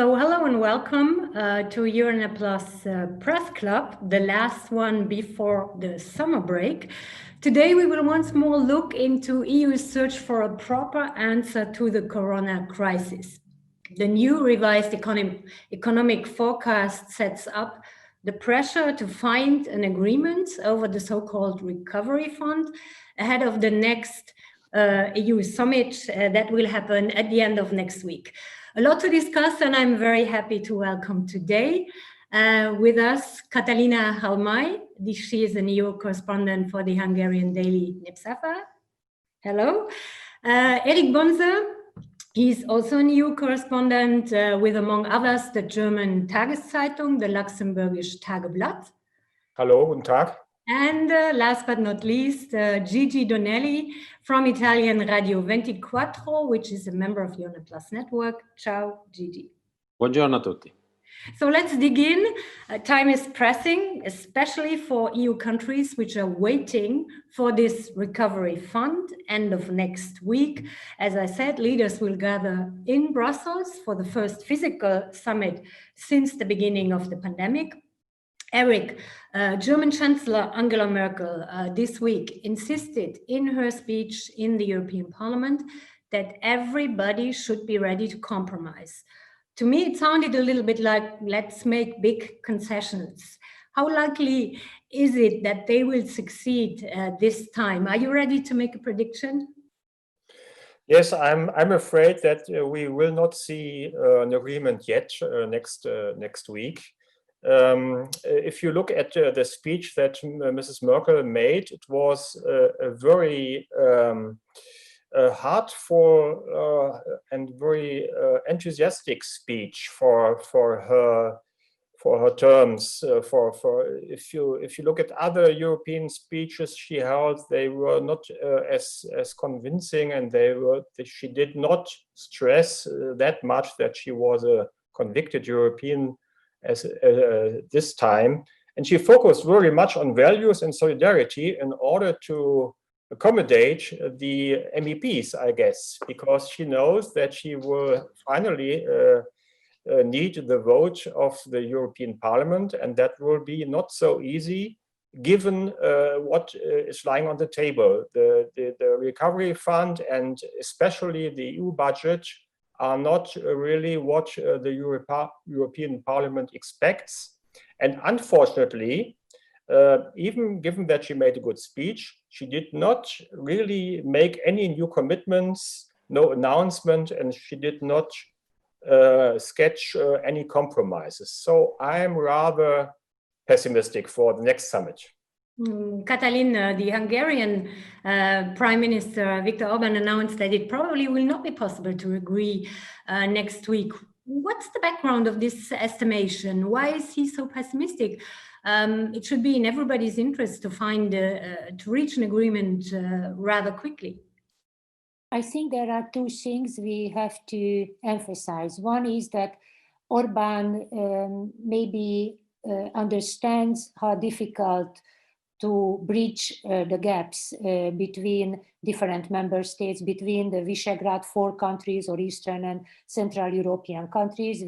So hello and welcome to Euranet Plus Press Club, the last one before the summer break. Today we will once more look into EU's search for a proper answer to the corona crisis. The new revised economic forecast sets up the pressure to find an agreement over the so-called recovery fund ahead of the next EU summit that will happen at the end of next week. A lot to discuss, and I'm very happy to welcome today with us Catalina Halmai. She is an EU correspondent for the Hungarian daily Népszava. Hello. Erik Bonse, he's also an EU correspondent with, among others, the German Tageszeitung, the Luxembourgish Tageblatt. Hello, guten Tag. And last but not least, Gigi Donnelly from Italian Radio 24, which is a member of the Euranet Plus network. Ciao, Gigi. Buongiorno a tutti. So let's dig in. Time is pressing, especially for EU countries which are waiting for this recovery fund end of next week. As I said, leaders will gather in Brussels for the first physical summit since the beginning of the pandemic. Erik, German Chancellor Angela Merkel this week insisted in her speech in the European Parliament that everybody should be ready to compromise. To me, it sounded a little bit like, let's make big concessions. How likely is it that they will succeed this time? Are you ready to make a prediction? Yes, I'm afraid that we will not see an agreement yet next week. If you look at the speech that Mrs. Merkel made, it was a very heartful and very enthusiastic speech for her terms. If you look at other European speeches she held, they were not as convincing, and she did not stress that much that she was a convicted European as this time, and she focused very much on values and solidarity in order to accommodate the MEPs, I guess, because she knows that she will finally need the vote of the European Parliament, and that will be not so easy given what is lying on the table. The recovery fund and especially the EU budget are not really what the European Parliament expects. And unfortunately, even given that she made a good speech, she did not really make any new commitments, no announcement, and she did not sketch any compromises. So I'm rather pessimistic for the next summit. Catalin, the Hungarian Prime Minister Viktor Orban announced that it probably will not be possible to agree next week. What's the background of this estimation? Why is he so pessimistic? It should be in everybody's interest to reach an agreement rather quickly. I think there are two things we have to emphasize. One is that Orban maybe understands how difficult to bridge the gaps between different member states, between the Visegrad 4 countries or Eastern and Central European countries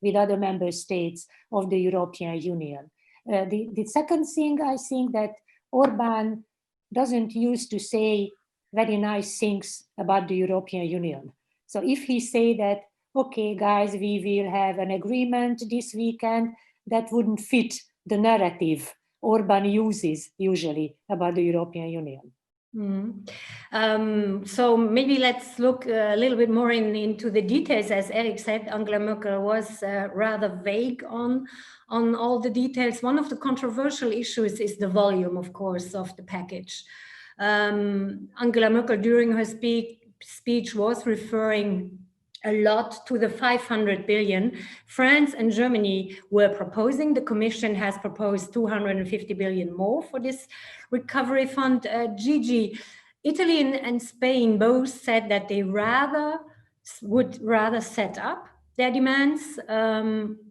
with other member states of the European Union. The second thing, I think that Orban doesn't used to say very nice things about the European Union. So if he say that, okay, guys, we will have an agreement this weekend, that wouldn't fit the narrative Orban uses usually about the European Union. So maybe let's look a little bit more into the details. As Erik said, Angela Merkel was rather vague on all the details. One of the controversial issues is the volume, of course, of the package. Angela Merkel, during her speech, was referring a lot to the 500 billion France and Germany were proposing. The Commission has proposed 250 billion more for this recovery fund. Gigi, Italy and Spain both said that they would rather set up their demands,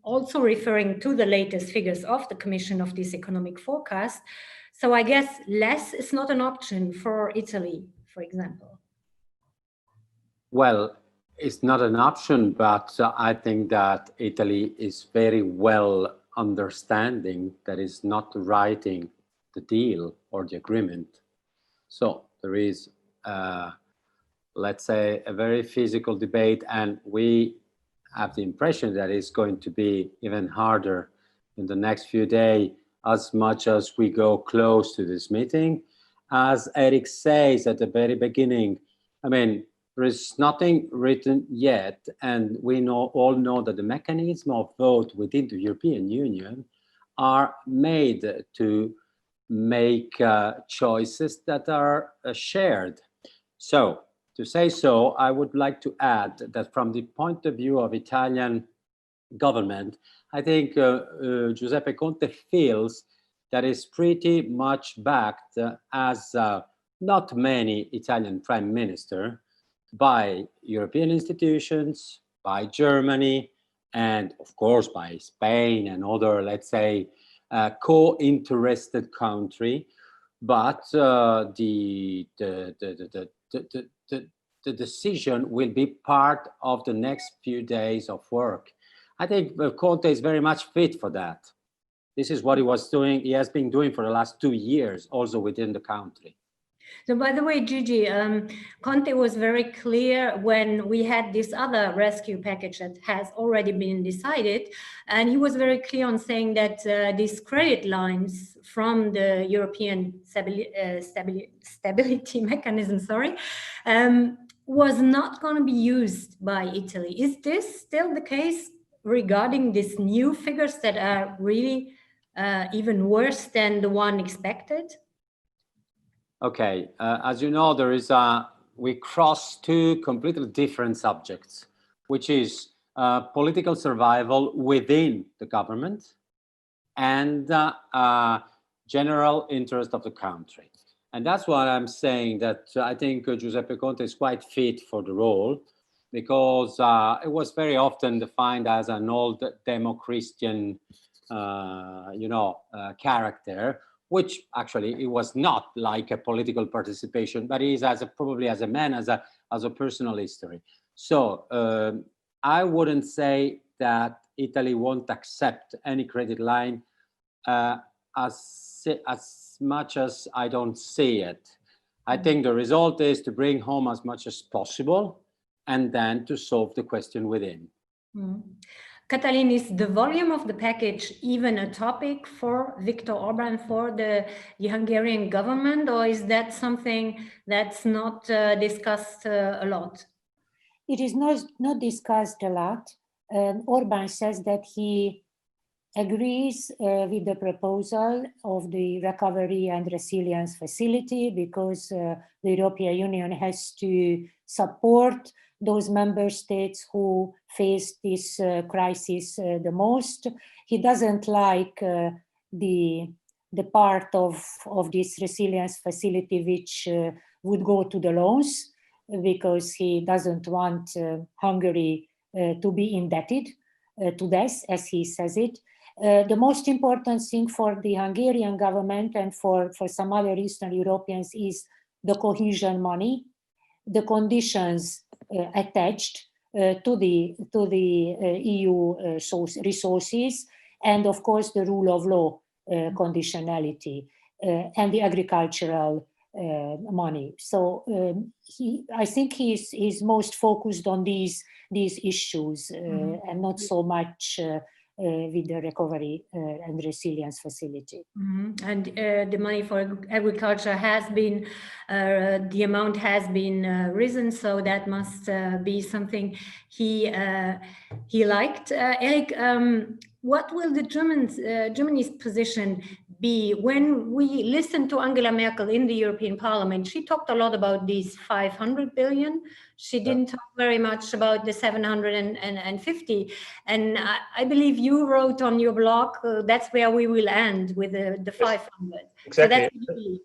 also referring to the latest figures of the Commission of this economic forecast. So I guess less is not an option for Italy, for example. Well, It's not an option, but I think that Italy is very well understanding that it's not writing the deal or the agreement. So there is, let's say, a very physical debate, and we have the impression that it's going to be even harder in the next few days, as much as we go close to this meeting. As Eric says at the very beginning, I mean, there is nothing written yet, and we all know that the mechanism of vote within the European Union are made to make choices that are shared. So, to say so, I would like to add that from the point of view of Italian government, I think Giuseppe Conte feels that is pretty much backed as not many Italian prime minister by European institutions, by Germany, and of course by Spain and other, let's say, co-interested country. But the decision will be part of the next few days of work. I think Conte is very much fit for that. This is what he was doing. He has been doing for the last 2 years, also within the country. So, by the way, Gigi, Conte was very clear when we had this other rescue package that has already been decided, and he was very clear on saying that these credit lines from the European stability mechanism, was not going to be used by Italy. Is this still the case regarding these new figures that are really even worse than the one expected? Okay, as you know, we cross two completely different subjects, which is political survival within the government and general interest of the country. And that's why I'm saying that I think Giuseppe Conte is quite fit for the role, because it was very often defined as an old Demo-Christian, character, which actually it was not like a political participation, but he is probably as a man, as a personal history. So I wouldn't say that Italy won't accept any credit line as much as I don't see it. I think the result is to bring home as much as possible and then to solve the question within. Katalin, is the volume of the package even a topic for Viktor Orban, for the Hungarian government, or is that something that's not discussed a lot? It is not discussed a lot. Orban says that he agrees with the proposal of the Recovery and Resilience Facility because the European Union has to support those member states who face this crisis the most. He doesn't like the part of this resilience facility which would go to the loans, because he doesn't want Hungary to be indebted to death, as he says it. The most important thing for the Hungarian government and for some other Eastern Europeans is the cohesion money, the conditions attached to the EU resources, and of course the rule of law conditionality and the agricultural money. So I think he's most focused on these issues and not so much with the Recovery and Resilience Facility. And the money for agriculture has been, the amount has been risen, so that must be something he liked. Eric, what will the Germany's position be when we listen to Angela Merkel in the European Parliament? She talked a lot about these 500 billion. She didn't talk very much about the 750. And I believe you wrote on your blog, that's where we will end with the 500. Exactly. So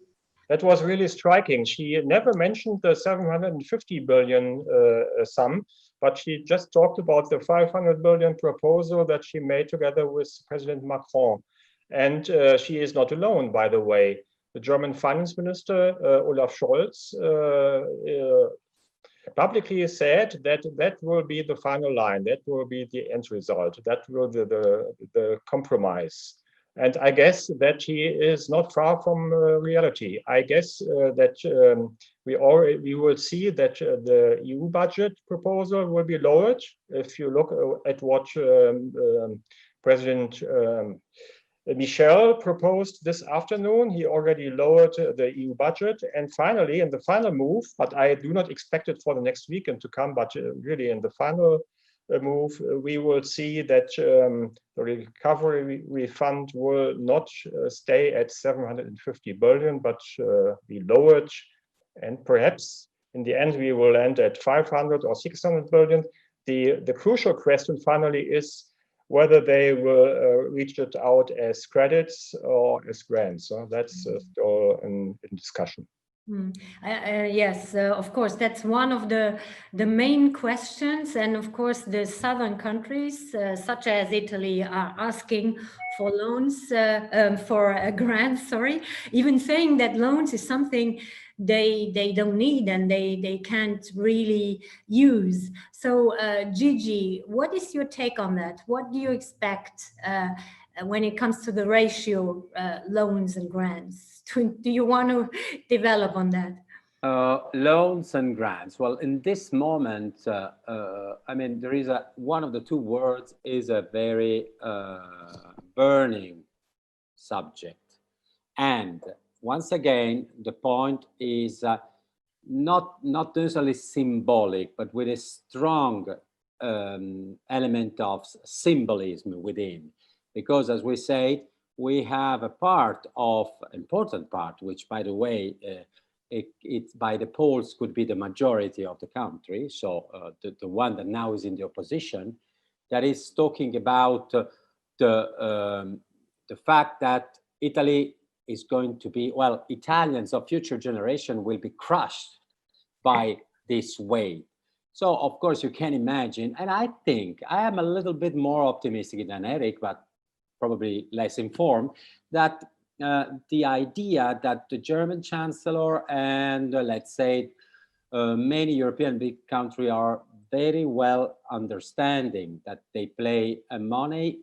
that was really striking. She never mentioned the 750 billion sum, but she just talked about the 500 billion proposal that she made together with President Macron. And she is not alone, by the way. The German finance minister, Olaf Scholz, publicly said that that will be the final line, that will be the end result, that will be the compromise. And I guess that he is not far from reality. I guess that we will see that the EU budget proposal will be lowered. If you look at what President Michel proposed this afternoon, he already lowered the EU budget. And finally, in the final move, but I do not expect it for the next weekend to come, but really in the final move, we will see that the recovery fund will not stay at 750 billion, but be lowered. And perhaps in the end, we will end at 500 or 600 billion. The crucial question finally is whether they will reach it out as credits or as grants. So that's still in discussion. Yes, of course, that's one of the main questions. And of course, the southern countries, such as Italy, are asking for loans, for grants, sorry, even saying that loans is something they don't need and they can't really use. So, Gigi, what is your take on that? What do you expect when it comes to the ratio loans and grants? Do you want to develop on that? Loans and grants. Well, in this moment, I mean, there is one of the two words is a very burning subject. And once again, the point is not necessarily symbolic, but with a strong element of symbolism within. Because as we say, we have a important part, which by the way, it by the polls could be the majority of the country. So the one that now is in the opposition, that is talking about the fact that Italy is going to be, well, Italians of future generation will be crushed by this wave. So of course you can imagine, and I think I am a little bit more optimistic than Eric, but probably less informed, that the idea that the German Chancellor and let's say many European big countries are very well understanding that they play a money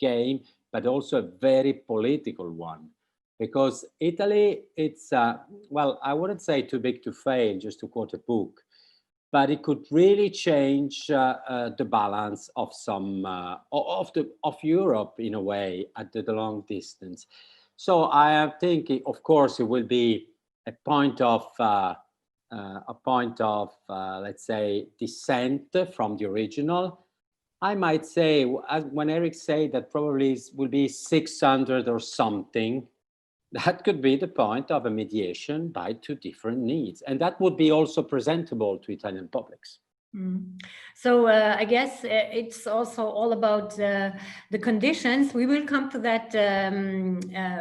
game, but also a very political one. Because Italy, it's, well, I wouldn't say too big to fail, just to quote a book, but it could really change the balance of some of Europe in a way at the long distance. So I am thinking, of course, it will be a point of let's say dissent from the original. I might say, when Eric said that probably will be 600 or something, that could be the point of a mediation by two different needs. And that would be also presentable to Italian publics. So I guess it's also all about the conditions. We will come to that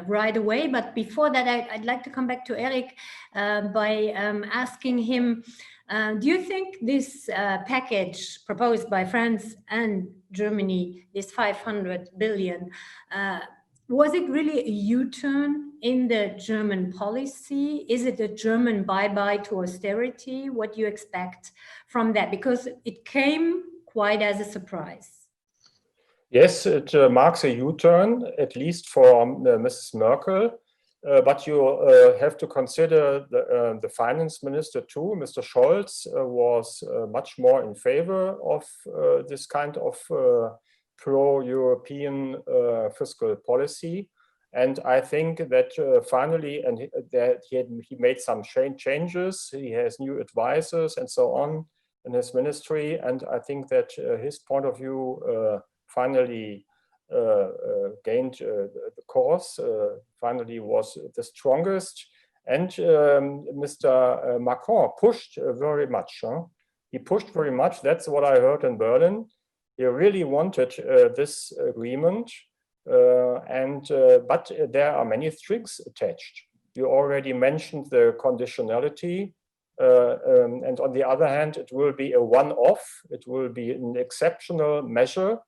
right away. But before that, I'd like to come back to Eric by asking him, do you think this package proposed by France and Germany, this 500 billion, was it really a U-turn in the German policy? Is it a German bye-bye to austerity? What do you expect from that? Because it came quite as a surprise. Yes, it marks a U-turn, at least for Mrs. Merkel. But you have to consider the finance minister too. Mr. Scholz was much more in favor of this kind of pro-European fiscal policy. And I think that finally, and that he made some changes, he has new advisors and so on in his ministry. And I think that his point of view finally gained the course, finally was the strongest. And Mr. Macron pushed very much. He pushed very much. That's what I heard in Berlin. He really wanted this agreement, but there are many strings attached. You already mentioned the conditionality, and on the other hand, it will be a one-off. It will be an exceptional measure,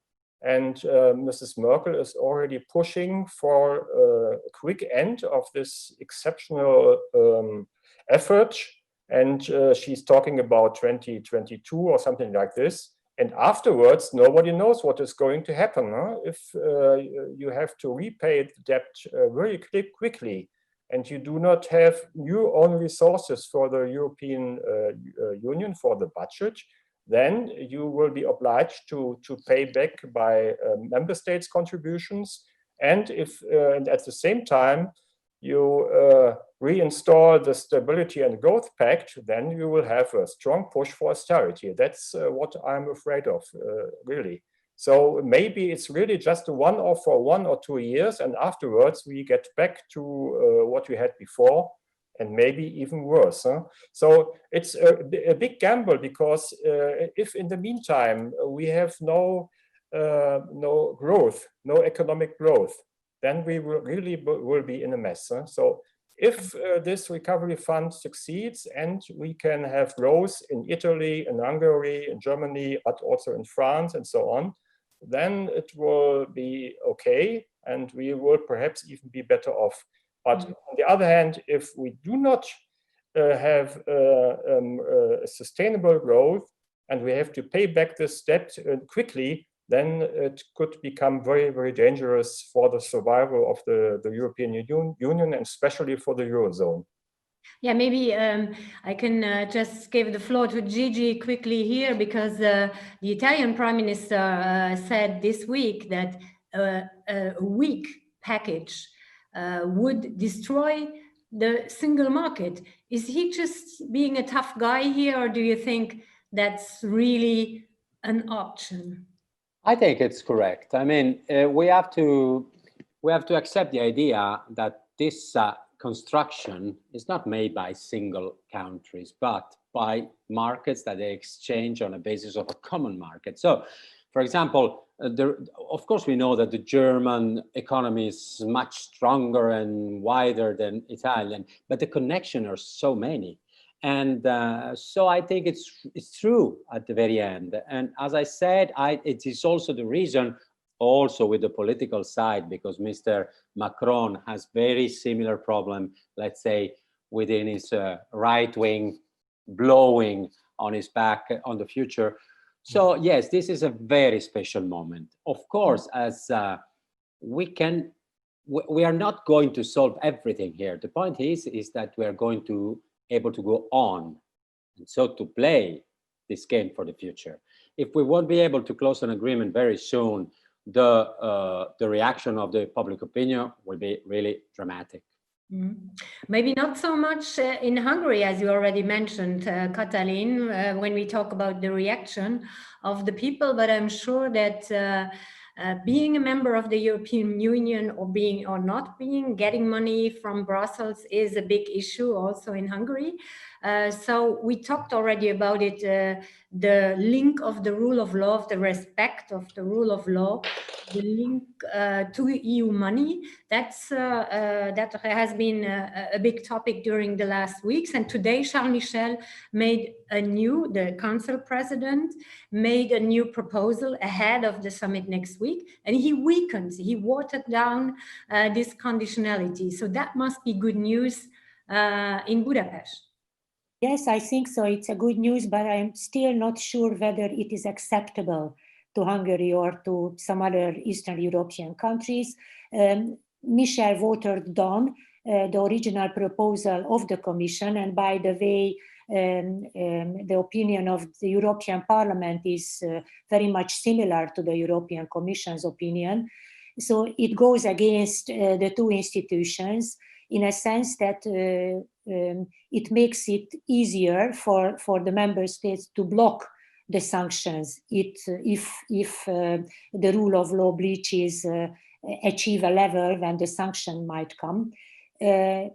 and Mrs. Merkel is already pushing for a quick end of this exceptional effort. and she's talking about 2022 or something like this. And afterwards, nobody knows what is going to happen. Huh? If you have to repay the debt very quickly, and you do not have new own resources for the European Union, for the budget, then you will be obliged to pay back by member states' contributions. And if and at the same time you reinstall the Stability and Growth Pact, then you will have a strong push for austerity. That's what I'm afraid of, really. So maybe it's really just a one-off for 1 or 2 years, and afterwards we get back to what we had before, and maybe even worse. Huh? So it's a big gamble, because if in the meantime we have no growth, no economic growth, then we will really be in a mess. Huh? So if this recovery fund succeeds and we can have growth in Italy, in Hungary, in Germany, but also in France and so on, then it will be okay, and we will perhaps even be better off. But on the other hand, if we do not have sustainable growth, and we have to pay back this debt quickly, then it could become very, very dangerous for the survival of the European Union, and especially for the Eurozone. Yeah, maybe I can just give the floor to Gigi quickly here, because the Italian Prime Minister said this week that a weak package would destroy the single market. Is he just being a tough guy here, or do you think that's really an option? I think it's correct. I mean, we have to accept the idea that this construction is not made by single countries, but by markets that they exchange on a basis of a common market. So, for example, of course, we know that the German economy is much stronger and wider than Italian, but the connections are so many. And so I think it's true at the very end. And as I said, it is also the reason, also with the political side, because Mr. Macron has very similar problem, let's say, within his right wing, blowing on his back on the future. So yes, this is a very special moment. Of course, as we are not going to solve everything here. The point is that we are going to able to go on, and so to play this game for the future. If we won't be able to close an agreement very soon, the reaction of the public opinion will be really dramatic. Maybe not so much in Hungary, as you already mentioned, Katalin, when we talk about the reaction of the people, but I'm sure that being a member of the European Union, or not being, getting money from Brussels is a big issue also in Hungary. So we talked already about it, the link of the rule of law, of the respect of the rule of law, the link to EU money. That has been a big topic during the last weeks. And today, Charles Michel the Council President, made a new proposal ahead of the summit next week. And he watered down this conditionality. So that must be good news in Budapest. Yes, I think so. It's a good news, but I'm still not sure whether it is acceptable to Hungary or to some other Eastern European countries. Michel watered down the original proposal of the Commission, and by the way, the opinion of the European Parliament is very much similar to the European Commission's opinion. So it goes against the two institutions in a sense that it makes it easier for the member states to block the sanctions if the rule of law breaches achieve a level when the sanction might come. I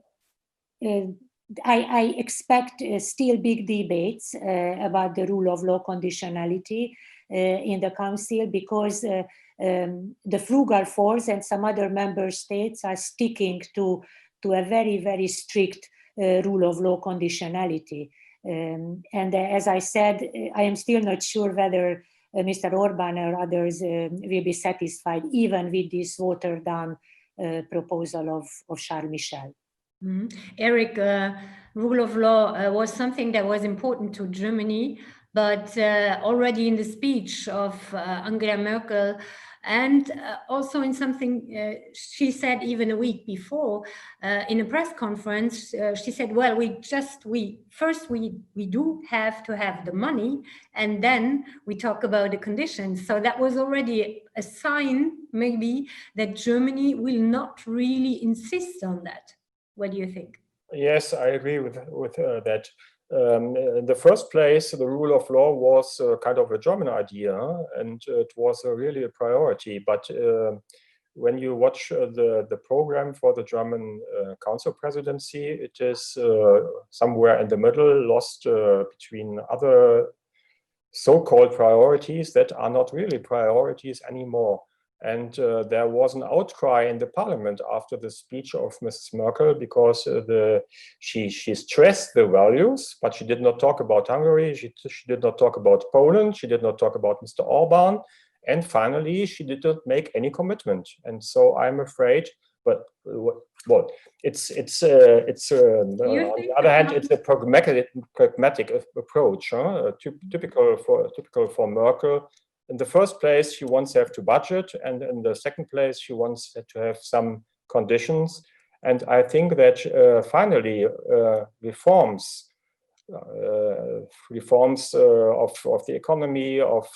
expect still big debates about the rule of law conditionality in the Council, because the frugal fours and some other member states are sticking to a very, very strict rule of law conditionality. And as I said, I am still not sure whether Mr. Orban or others will be satisfied even with this watered down proposal of Charles Michel. Eric, rule of law was something that was important to Germany, but already in the speech of Angela Merkel, and also in something she said even a week before in a press conference, she said, well, first we do have to have the money, and then we talk about the conditions. So that was already a sign, maybe, that Germany will not really insist on that. What do you think? Yes, I agree with that. In the first place, the rule of law was kind of a German idea, and it was really a priority. But when you watch the program for the German Council presidency, it is somewhere in the middle, lost between other so-called priorities that are not really priorities anymore. And there was an outcry in the parliament after the speech of Mrs. Merkel, because she stressed the values, but she did not talk about Hungary, she did not talk about Poland, she did not talk about Mr. Orban, and finally she did not make any commitment. And so I'm afraid, but well, it's on the other hand, it's a pragmatic approach, typical for Merkel. In the first place, she wants to have to budget, and in the second place, she wants to have some conditions. And I think that finally, reforms of the economy, of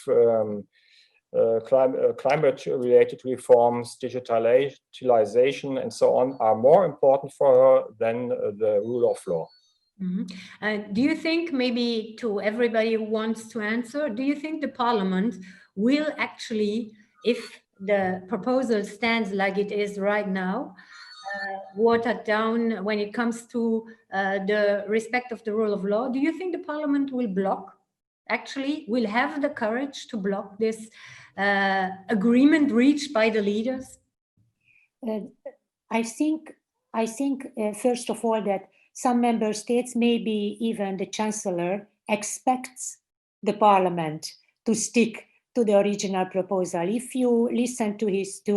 climate-related reforms, digitalization, and so on, are more important for her than the rule of law. Do you think, maybe to everybody who wants to answer, do you think the parliament will actually, if the proposal stands like it is right now, watered down when it comes to the respect of the rule of law? Do you think the parliament will block, actually will have the courage to block this agreement reached by the leaders? I think first of all that some member states, maybe even the chancellor, expects the parliament to stick to the original proposal. If you listen to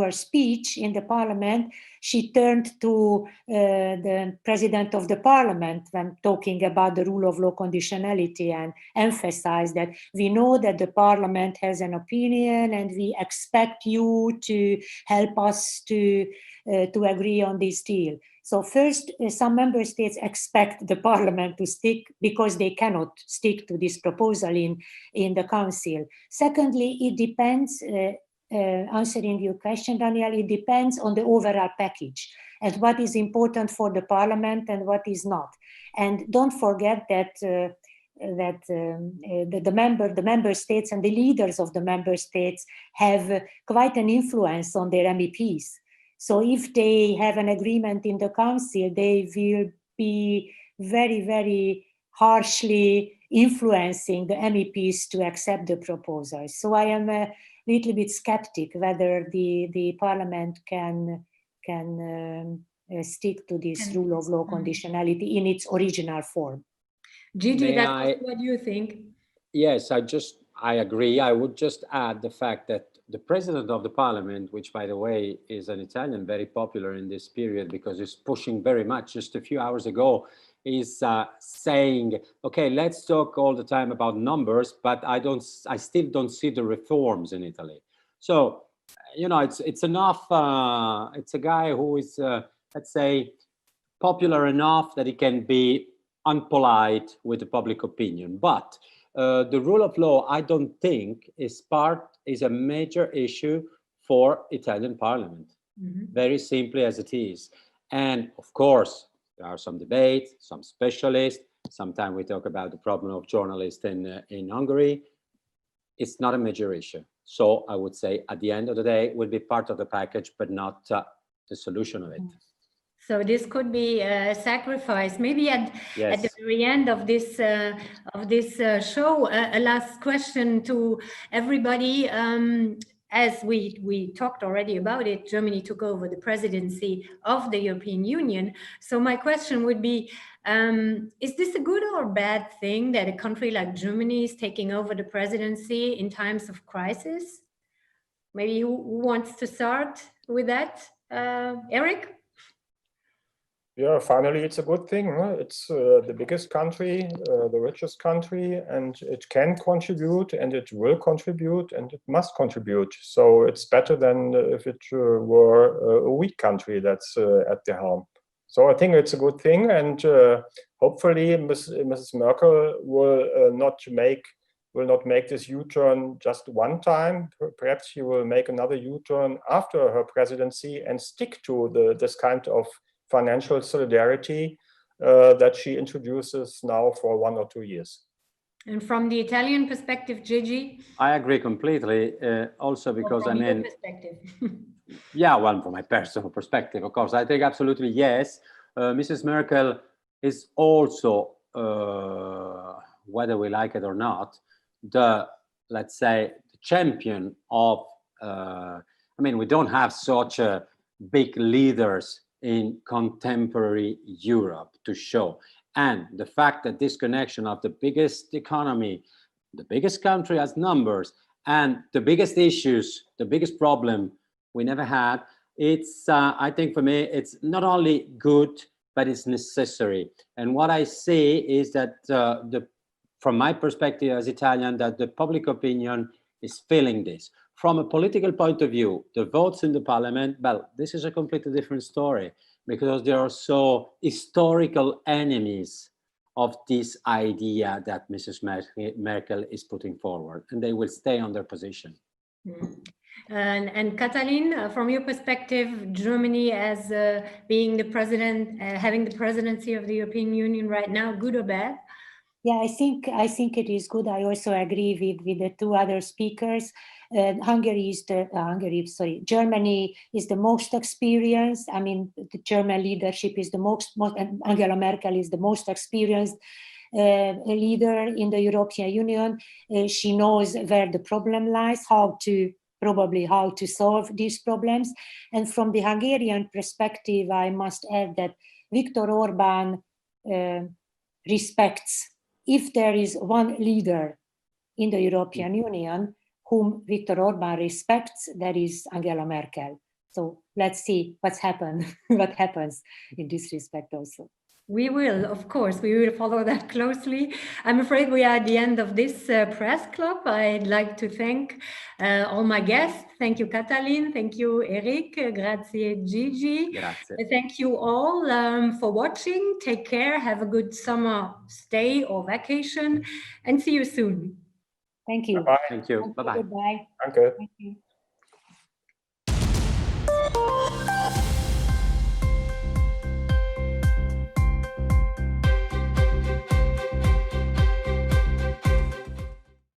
her speech in the parliament, she turned to the president of the parliament when talking about the rule of law conditionality, and emphasized that we know that the parliament has an opinion and we expect you to help us to agree on this deal. So first, some member states expect the parliament to stick because they cannot stick to this proposal in the council. Secondly, it depends, answering your question, Daniel, it depends on the overall package and what is important for the parliament and what is not. And don't forget that the member states and the leaders of the member states have quite an influence on their MEPs. So if they have an agreement in the council, they will be very, very harshly influencing the MEPs to accept the proposal. So I am a little bit skeptic whether the parliament can stick to this rule of law conditionality in its original form. Gigi, what do you think? Yes, I agree. I would just add the fact that the president of the parliament, which by the way is an Italian, very popular in this period because he's pushing very much, just a few hours ago, is saying, okay, let's talk all the time about numbers, but I still don't see the reforms in Italy. So, you know, it's enough, it's a guy who is, let's say, popular enough that he can be unpolite with the public opinion. But the rule of law, I don't think, is a major issue for Italian parliament, very simply as it is. And of course, there are some debates, some specialists. Sometimes we talk about the problem of journalists in Hungary. It's not a major issue. So I would say at the end of the day, it will be part of the package, but not the solution of it. So this could be a sacrifice. Maybe at the very end of this show, a last question to everybody. As we talked already about it, Germany took over the presidency of the European Union. So my question would be, is this a good or bad thing that a country like Germany is taking over the presidency in times of crisis? Maybe who wants to start with that? Eric? Yeah, finally, it's a good thing. Huh? It's the biggest country, the richest country, and it can contribute, and it will contribute, and it must contribute. So it's better than if it were a weak country that's at the helm. So I think it's a good thing, and hopefully, Mrs. Merkel will not make this U-turn just one time. Perhaps she will make another U-turn after her presidency and stick to this kind of financial solidarity that she introduces now for 1 or 2 years. And from the Italian perspective, Gigi? I agree completely. Also because, from your perspective. Yeah, well, from my personal perspective, of course, I think absolutely yes. Mrs. Merkel is also, whether we like it or not, let's say, the champion of, I mean, we don't have such big leaders in contemporary Europe to show. And the fact that this connection of the biggest economy, the biggest country as numbers, and the biggest issues, the biggest problem we never had, it's, I think for me, it's not only good, but it's necessary. And what I see is that from my perspective as Italian, that the public opinion is feeling this. From a political point of view, the votes in the parliament, well, this is a completely different story because there are so historical enemies of this idea that Mrs. Merkel is putting forward, and they will stay on their position. And Katalin, from your perspective, Germany as being the president, having the presidency of the European Union right now, good or bad? Yeah, I think it is good. I also agree with the two other speakers. Germany is the most experienced. I mean, the German leadership is the most and Angela Merkel is the most experienced leader in the European Union. She knows where the problem lies, how to solve these problems. And from the Hungarian perspective, I must add that Viktor Orban respects. If there is one leader in the European Union whom Viktor Orban respects, that is Angela Merkel. So let's see what happens in this respect also. We will, of course, we will follow that closely. I'm afraid we are at the end of this press club. I'd like to thank all my guests. Thank you, Katalin. Thank you, Eric. Grazie, Gigi. Grazie. Thank you all for watching. Take care. Have a good summer stay or vacation, and see you soon. Thank you. Bye-bye. Thank you. Bye-bye. Goodbye. Danke. Thank you.